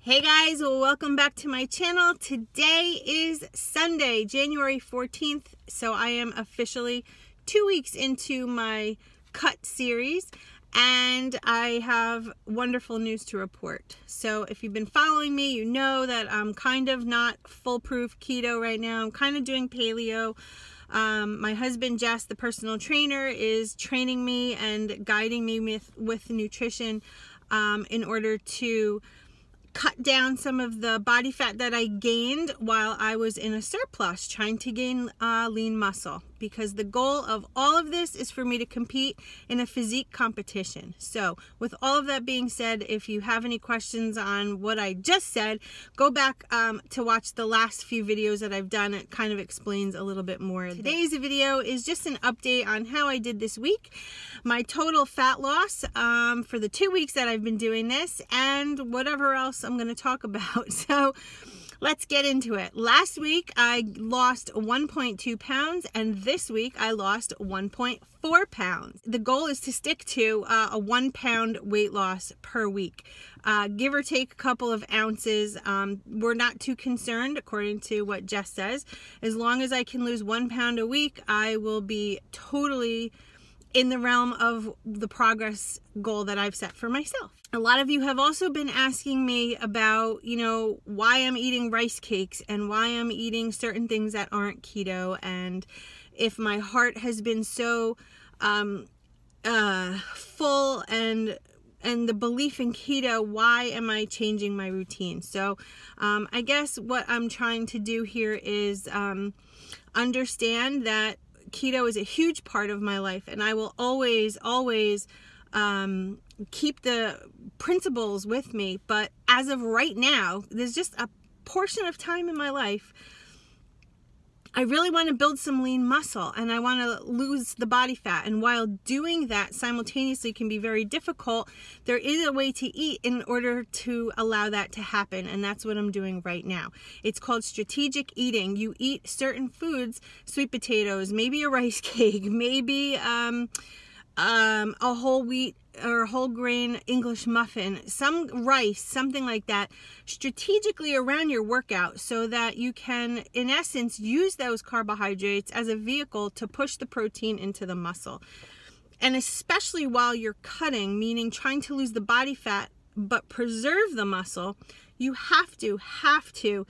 Hey guys, well, welcome back to my channel. Today is Sunday, January 14th, so I am officially 2 weeks into my cut series, and I have wonderful news to report. So if you've been following me, you know that I'm kind of not foolproof keto right now. I'm kind of doing paleo. My husband, Jess, the personal trainer, is training me and guiding me with nutrition in order to cut down some of the body fat that I gained while I was in a surplus, trying to gain lean muscle, because the goal of all of this is for me to compete in a physique competition. So with all of that being said, if you have any questions on what I just said, go back to watch the last few videos that I've done. It kind of explains a little bit more. Today's video is just an update on how I did this week, my total fat loss for the 2 weeks that I've been doing this, and whatever else I'm going to talk about. So let's get into it. Last week I lost 1.2 pounds, and this week I lost 1.4 pounds. The goal is to stick to a 1 pound weight loss per week, give or take a couple of ounces. We're not too concerned, according to what Jess says. As long as I can lose 1 pound a week, I will be totally in the realm of the progress goal that I've set for myself. A lot of you have also been asking me about, why I'm eating rice cakes and why I'm eating certain things that aren't keto, and if my heart has been so full and the belief in keto, why am I changing my routine? So I guess what I'm trying to do here is understand that keto is a huge part of my life, and I will always keep the principles with me. But as of right now, there's just a portion of time in my life I really want to build some lean muscle, and I want to lose the body fat. And while doing that simultaneously can be very difficult, there is a way to eat in order to allow that to happen. And that's what I'm doing right now. It's called strategic eating. You eat certain foods, sweet potatoes, maybe a rice cake, maybe a whole wheat or whole grain English muffin, some rice, something like that, strategically around your workout, so that you can, in essence, use those carbohydrates as a vehicle to push the protein into the muscle. And especially while you're cutting, meaning trying to lose the body fat but preserve the muscle, you have to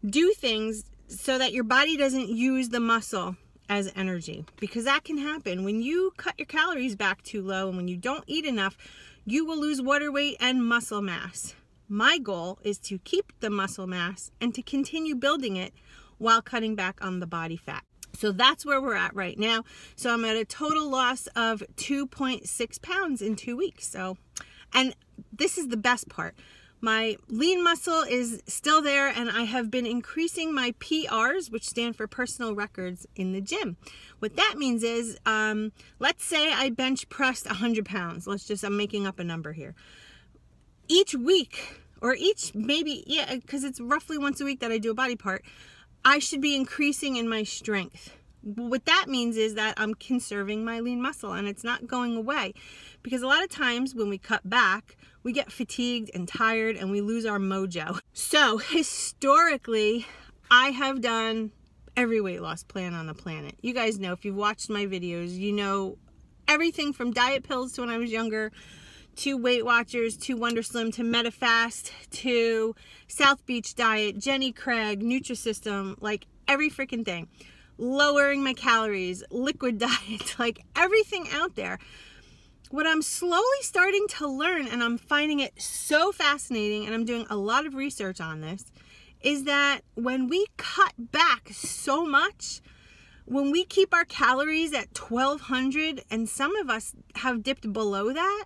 do things so that your body doesn't use the muscle as energy, because that can happen when you cut your calories back too low, and when you don't eat enough, you will lose water weight and muscle mass. My goal is to keep the muscle mass and to continue building it while cutting back on the body fat. So that's where we're at right now. So I'm at a total loss of 2.6 pounds in 2 weeks. So, and this is the best part. My lean muscle is still there, and I have been increasing my PRs, which stand for personal records, in the gym. What that means is, let's say I bench pressed 100 pounds. I'm making up a number here. Each week, or because it's roughly once a week that I do a body part, I should be increasing in my strength. What that means is that I'm conserving my lean muscle, and it's not going away, because a lot of times when we cut back, we get fatigued and tired and we lose our mojo. So historically, I have done every weight loss plan on the planet. You guys know, if you've watched my videos, you know everything from diet pills to when I was younger, to Weight Watchers, to Wonder Slim, to MetaFast, to South Beach Diet, Jenny Craig, Nutrisystem, like every freaking thing. Lowering my calories, liquid diet, like everything out there. What I'm slowly starting to learn, and I'm finding it so fascinating, and I'm doing a lot of research on this, is that when we cut back so much, when we keep our calories at 1200, and some of us have dipped below that,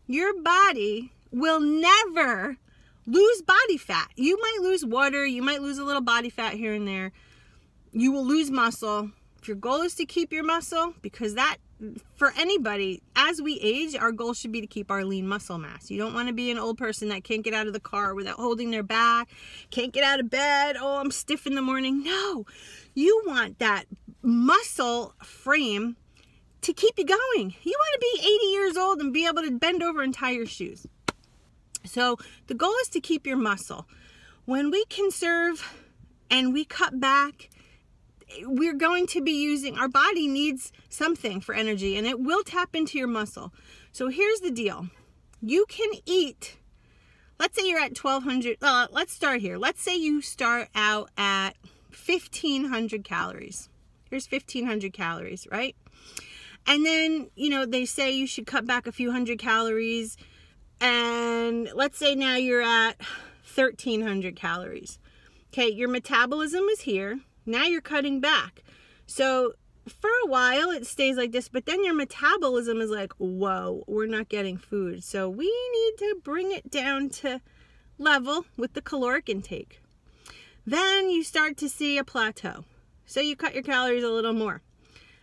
your body will never lose body fat. You might lose water, you might lose a little body fat here and there. You will lose muscle. If your goal is to keep your muscle, because that, for anybody, as we age, our goal should be to keep our lean muscle mass. You don't want to be an old person that can't get out of the car without holding their back, can't get out of bed, oh, I'm stiff in the morning. No, you want that muscle frame to keep you going. You want to be 80 years old and be able to bend over and tie your shoes. So the goal is to keep your muscle. When we conserve and we cut back, we're going to be using, our body needs something for energy, and it will tap into your muscle. So here's the deal. You can eat, let's say you're at 1,200, let's start here. Let's say you start out at 1,500 calories. Here's 1,500 calories, right? And then, you know, they say you should cut back a few hundred calories. And let's say now you're at 1,300 calories. Okay, your metabolism is here. Now you're cutting back. So for a while it stays like this, but then your metabolism is like, whoa, we're not getting food. So we need to bring it down to level with the caloric intake. Then you start to see a plateau. So you cut your calories a little more.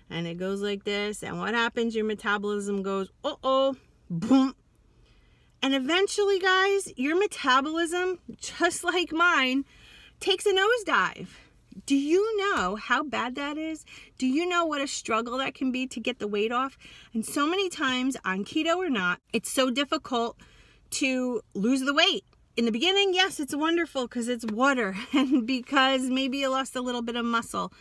And it goes like this. And what happens? Your metabolism goes, uh-oh, boom. And eventually, guys, your metabolism, just like mine, takes a nosedive. Do you know how bad that is? Do you know what a struggle that can be to get the weight off? And so many times, on keto or not, it's so difficult to lose the weight. In the beginning, yes, it's wonderful because it's water and because maybe you lost a little bit of muscle.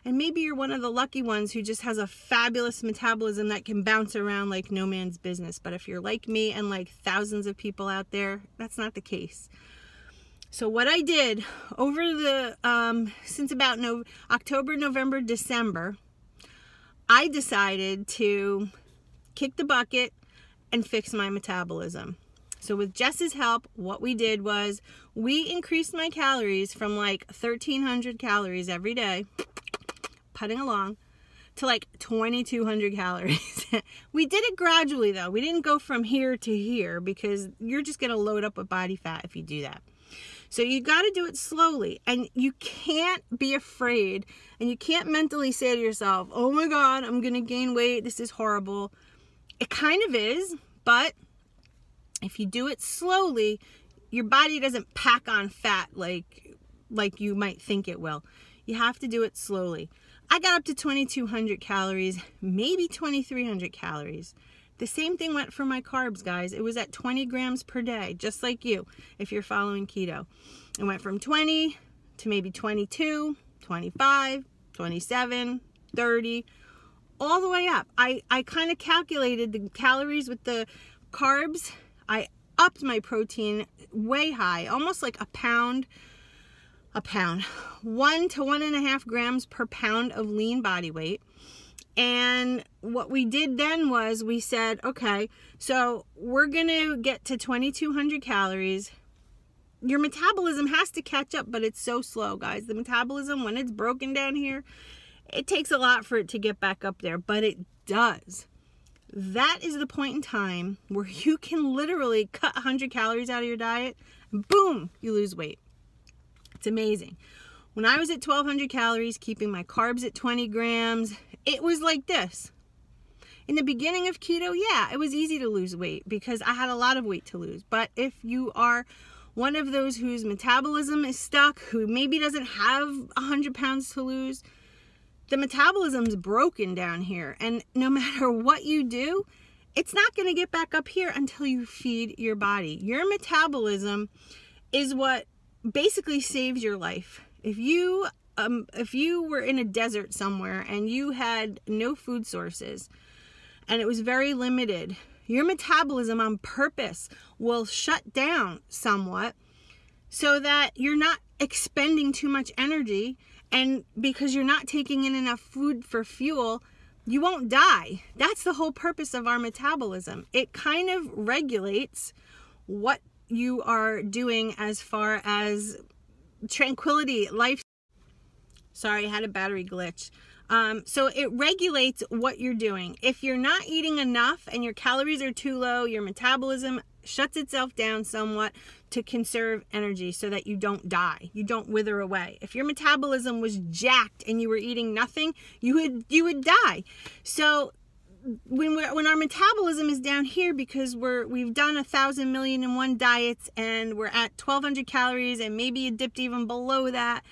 And maybe you're one of the lucky ones who just has a fabulous metabolism that can bounce around like no man's business. But if you're like me and like thousands of people out there, that's not the case. So what I did over the, since about October, November, December, I decided to kick the bucket and fix my metabolism. So with Jess's help, what we did was we increased my calories from like 1,300 calories every day, putting along, to like 2,200 calories. We did it gradually though. We didn't go from here to here because you're just going to load up with body fat if you do that. So you got to do it slowly, and you can't be afraid, and you can't mentally say to yourself, oh my God, I'm going to gain weight. This is horrible. It kind of is, but if you do it slowly, your body doesn't pack on fat like you might think it will. You have to do it slowly. I got up to 2,200 calories, maybe 2,300 calories. The same thing went for my carbs, guys. It was at 20 grams per day, just like you, if you're following keto. It went from 20 to maybe 22, 25, 27, 30, all the way up. I kind of calculated the calories with the carbs. I upped my protein way high, almost like a pound, 1 to 1.5 grams per pound of lean body weight. And what we did then was we said, okay, so we're going to get to 2,200 calories. Your metabolism has to catch up, but it's so slow, guys. The metabolism, when it's broken down here, it takes a lot for it to get back up there, but it does. That is the point in time where you can literally cut 100 calories out of your diet, and boom, you lose weight. It's amazing. When I was at 1,200 calories, keeping my carbs at 20 grams, it was like this. In the beginning of keto, yeah, it was easy to lose weight because I had a lot of weight to lose. But if you are one of those whose metabolism is stuck, who maybe doesn't have 100 pounds to lose, the metabolism's broken down here. And no matter what you do, it's not going to get back up here until you feed your body. Your metabolism is what basically saves your life. If you were in a desert somewhere and you had no food sources and it was very limited, your metabolism on purpose will shut down somewhat so that you're not expending too much energy, and because you're not taking in enough food for fuel, you won't die. That's the whole purpose of our metabolism. It kind of regulates what you are doing as far as tranquility, life. Sorry, I had a battery glitch. So it regulates what you're doing. If you're not eating enough and your calories are too low, your metabolism shuts itself down somewhat to conserve energy so that you don't die, you don't wither away. If your metabolism was jacked and you were eating nothing, you would die. So when our metabolism is down here because we've done 1,000,000,001 diets and we're at 1,200 calories and maybe you dipped even below that,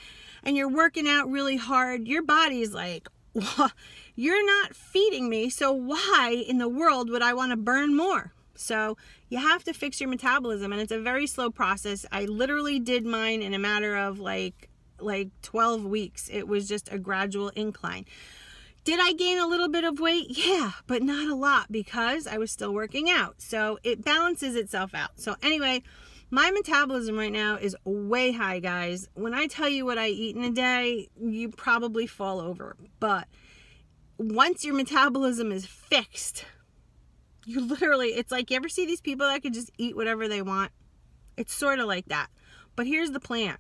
and you're working out really hard, your body's like, well, you're not feeding me, so why in the world would I want to burn more? So You have to fix your metabolism, and it's a very slow process. I literally did mine in a matter of like 12 weeks. It was just a gradual incline. Did I gain a little bit of weight? Yeah, but not a lot because I was still working out. So it balances itself out. So anyway, my metabolism right now is way high, guys. When I tell you what I eat in a day, you probably fall over. But once your metabolism is fixed, you literally, it's like, you ever see these people that could just eat whatever they want? It's sort of like that. But here's the plan.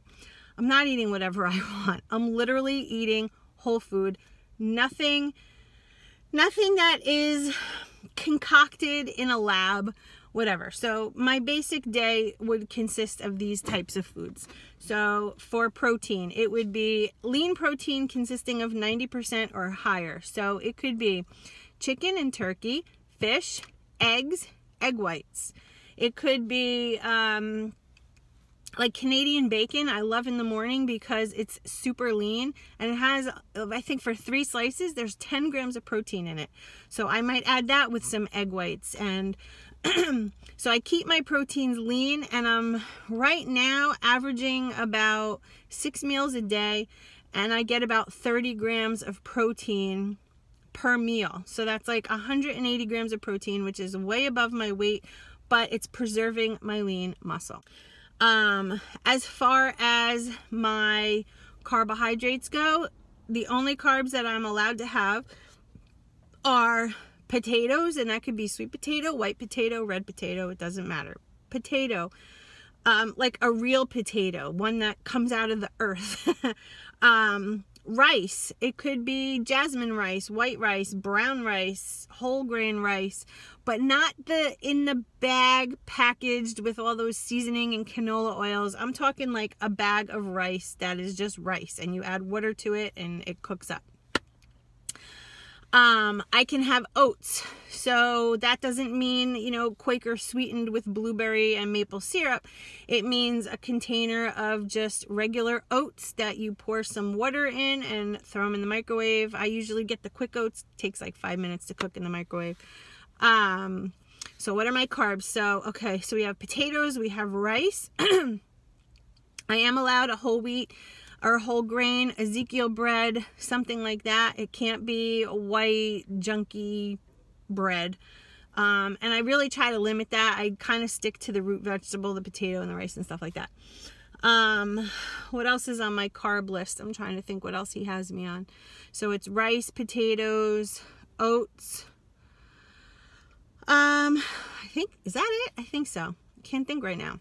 I'm not eating whatever I want. I'm literally eating whole food. Nothing that is concocted in a lab, whatever. So my basic day would consist of these types of foods. So for protein, it would be lean protein consisting of 90% or higher. So it could be chicken and turkey, fish, eggs, egg whites. It could be like Canadian bacon. I love in the morning because it's super lean, and it has, I think for 3 slices, there's 10 grams of protein in it. So I might add that with some egg whites. And so I keep my proteins lean, and I'm right now averaging about 6 meals a day, and I get about 30 grams of protein per meal. So that's like 180 grams of protein, which is way above my weight, but it's preserving my lean muscle. As far as my carbohydrates go, the only carbs that I'm allowed to have are potatoes, and that could be sweet potato, white potato, red potato, it doesn't matter. Potato, like a real potato, one that comes out of the earth. Rice, it could be jasmine rice, white rice, brown rice, whole grain rice, but not the in the bag packaged with all those seasoning and canola oils. I'm talking like a bag of rice that is just rice, and you add water to it and it cooks up. I can have oats. So that doesn't mean, you know, Quaker sweetened with blueberry and maple syrup. It means a container of just regular oats that you pour some water in and throw them in the microwave. I usually get the quick oats. It takes like 5 minutes to cook in the microwave. So what are my carbs? So, okay, so we have potatoes, we have rice. I am allowed a whole wheat or whole grain, Ezekiel bread, something like that. It can't be a white, junky bread. And I really try to limit that. I kind of stick to the root vegetable, the potato and the rice and stuff like that. What else is on my carb list? I'm trying to think what else he has me on. So it's rice, potatoes, oats. I think, is that it? I think so. Can't think right now.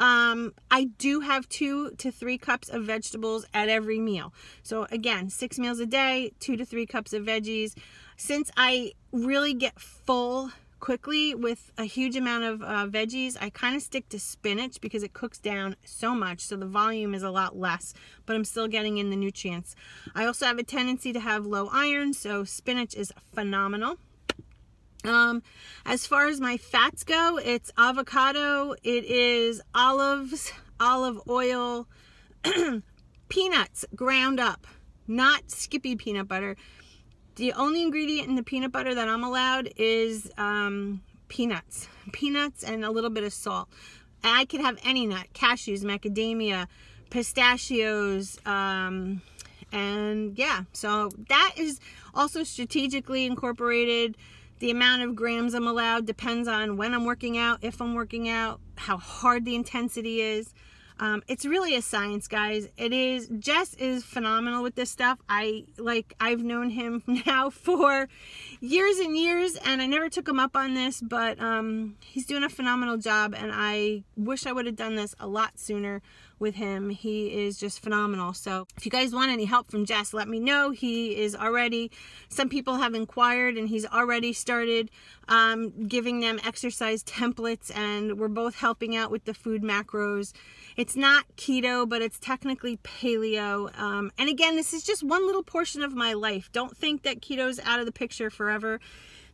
I do have 2 to 3 cups of vegetables at every meal. So again, 6 meals a day, 2 to 3 cups of veggies. Since I really get full quickly with a huge amount of veggies, I kind of stick to spinach because it cooks down so much, so the volume is a lot less, but I'm still getting in the nutrients. I also have a tendency to have low iron, so spinach is phenomenal. As far as my fats go, it's avocado, it is olives, olive oil, peanuts ground up, not Skippy peanut butter. The only ingredient in the peanut butter that I'm allowed is peanuts and a little bit of salt. And I could have any nut, cashews, macadamia, pistachios, and yeah, so that is also strategically incorporated. The amount of grams I'm allowed depends on when I'm working out, if I'm working out, how hard the intensity is. It's really a science, guys. It is. Jess is phenomenal with this stuff. I've known him now for years and years, and I never took him up on this, but he's doing a phenomenal job, and I wish I would have done this a lot sooner with him. He is just phenomenal. So if you guys want any help from Jess, let me know. He is already, some people have inquired, and he's already started giving them exercise templates, and we're both helping out with the food macros. It's not keto, but it's technically paleo. And again, this is just one little portion of my life. Don't think that keto's out of the picture forever.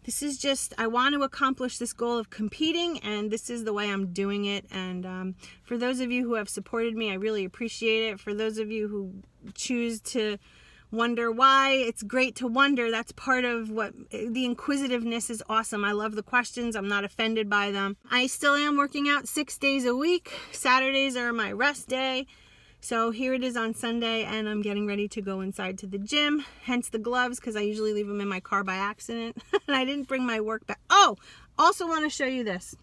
This is just, I want to accomplish this goal of competing, and this is the way I'm doing it. And for those of you who have supported me, I really appreciate it. For those of you who choose to wonder why. It's great to wonder. That's part of what the inquisitiveness is. Awesome. I love the questions. I'm not offended by them. I still am working out 6 days a week. Saturdays are my rest day. So here it is on Sunday, and I'm getting ready to go inside to the gym, hence the gloves, because I usually leave them in my car by accident. And I didn't bring my work bag. Oh, also want to show you this.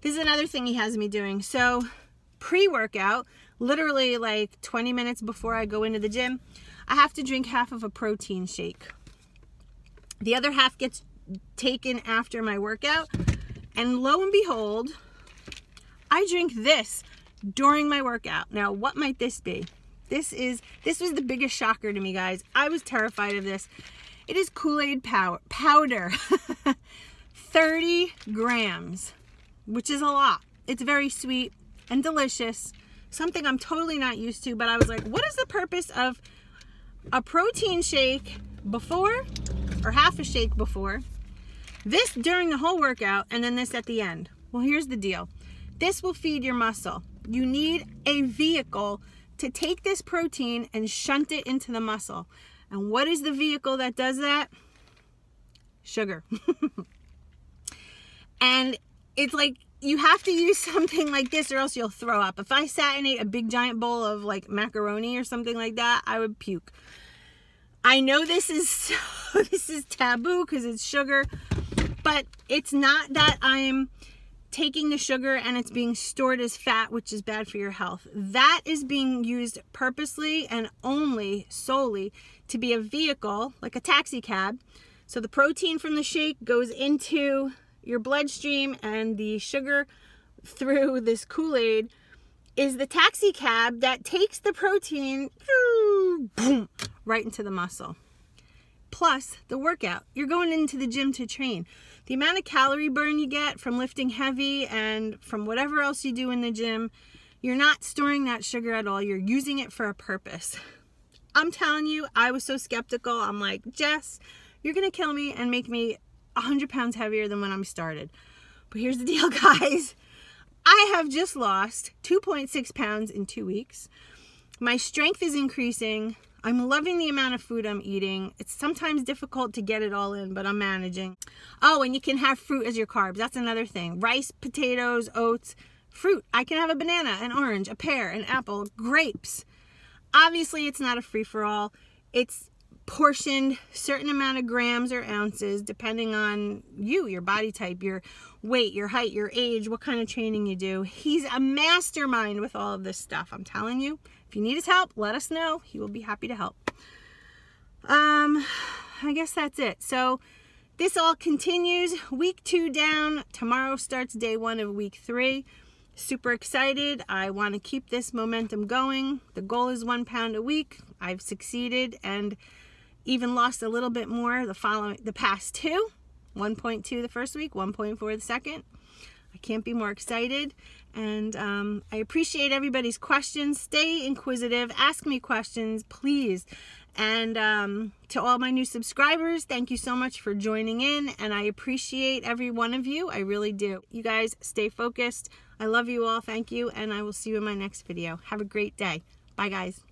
This is another thing he has me doing. So pre-workout, literally like 20 minutes before I go into the gym, I have to drink half of a protein shake. The other half gets taken after my workout. And lo and behold, I drink this during my workout. Now, what might this be? This was the biggest shocker to me, guys. I was terrified of this. It is Kool-Aid powder. 30 grams, which is a lot. It's very sweet and delicious. Something I'm totally not used to, but I was like, what is the purpose of a protein shake before, or half a shake before, this during the whole workout, and then this at the end? Well, here's the deal. This will feed your muscle. You need a vehicle to take this protein and shunt it into the muscle. And what is the vehicle that does that? Sugar. And it's like, you have to use something like this or else you'll throw up. If I sat and ate a big giant bowl of like macaroni or something like that, I would puke. I know this is taboo because it's sugar, but it's not that I'm taking the sugar and it's being stored as fat, which is bad for your health. That is being used purposely and only solely to be a vehicle, like a taxi cab. So the protein from the shake goes into your bloodstream, and the sugar through this Kool-Aid is the taxi cab that takes the protein boom, right into the muscle. Plus the workout. You're going into the gym to train. The amount of calorie burn you get from lifting heavy and from whatever else you do in the gym, you're not storing that sugar at all. You're using it for a purpose. I'm telling you, I was so skeptical. I'm like, Jess, you're going to kill me and make me 100 pounds heavier than when I started. But here's the deal, guys. I have just lost 2.6 pounds in 2 weeks. My strength is increasing. I'm loving the amount of food I'm eating. It's sometimes difficult to get it all in, but I'm managing. Oh, and you can have fruit as your carbs. That's another thing. Rice, potatoes, oats, fruit. I can have a banana, an orange, a pear, an apple, grapes. Obviously, it's not a free-for-all. It's portioned, certain amount of grams or ounces, depending on you, your body type, your weight, your height, your age, what kind of training you do. He's a mastermind with all of this stuff. I'm telling you. If you need his help, let us know. He will be happy to help. I guess that's it. So this all continues. Week 2 down. Tomorrow starts day 1 of week 3. Super excited. I want to keep this momentum going. The goal is 1 pound a week. I've succeeded and even lost a little bit more the past 2. 1.2 the first week, 1.4 the second. I can't be more excited. And I appreciate everybody's questions. Stay inquisitive. Ask me questions, please. And to all my new subscribers, thank you so much for joining in. And I appreciate every one of you. I really do. You guys stay focused. I love you all. Thank you. And I will see you in my next video. Have a great day. Bye, guys.